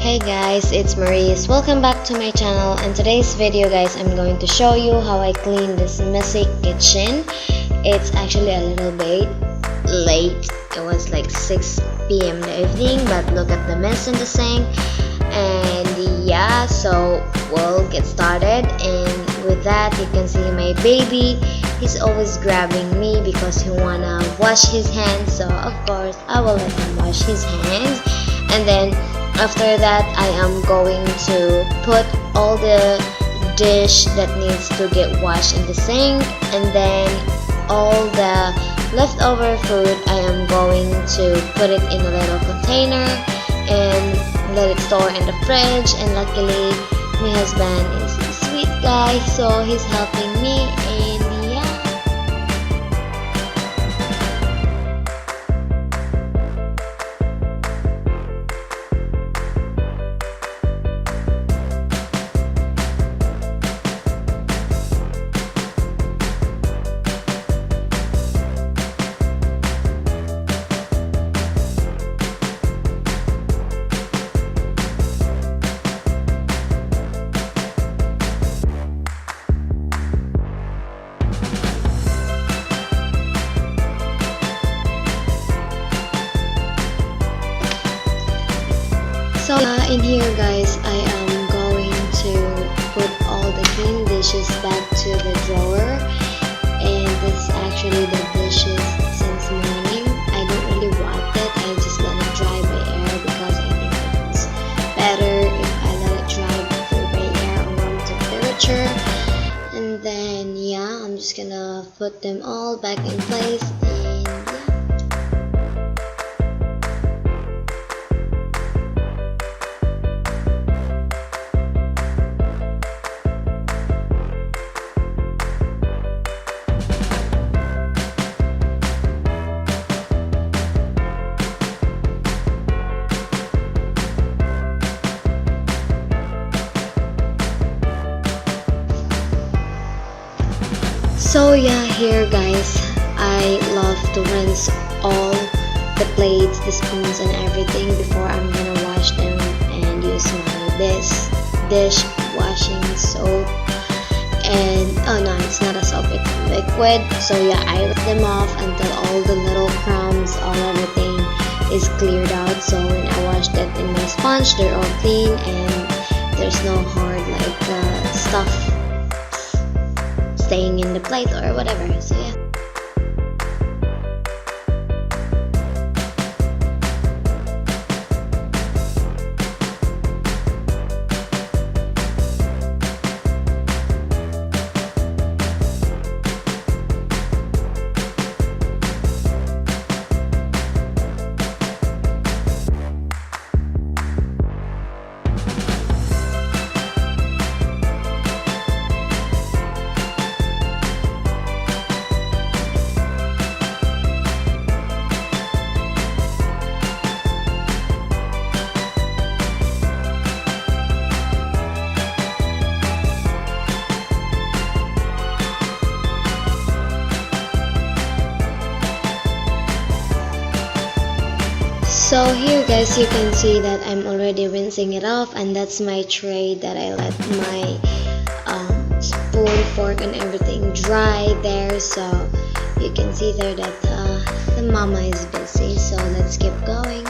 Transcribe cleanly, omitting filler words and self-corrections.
Hey guys, it's Maurice. Welcome back to my channel, and today's video guys, I'm going to show you how I clean this messy kitchen. It's actually a little bit late. It was like 6 p.m. in the evening, but look at the mess in the sink. And yeah, so we'll get started. And with that, you can see my baby. He's always grabbing me because he wanna wash his hands, so of course I will let him wash his hands. And then after that, I am going to put all the dish that needs to get washed in the sink, and then all the leftover food I am going to put it in a little container and let it store in the fridge. And luckily my husband is a sweet guy, so he's helping me. And yeah, so in here guys, I am going to put all the clean dishes back to the drawer. And this is actually the dishes since morning. I don't really want it, I just let it dry by air because I think it's better if I let it dry by air or room temperature. And then yeah, I'm just gonna put them all back in place. And yeah. So yeah, here guys, I love to rinse all the plates, the spoons and everything before I'm gonna wash them and use my dish washing soap. And oh no, it's not a soap, it's liquid. So yeah, I rinse them off until all the little crumbs, all everything is cleared out. So when I washed it in my sponge, they're all clean and there's no hard like stuff staying in the plate or whatever. So yeah. So here guys, you can see that I'm already rinsing it off, and that's my tray that I let my spoon, fork and everything dry there. So you can see there that the mama is busy, so let's keep going.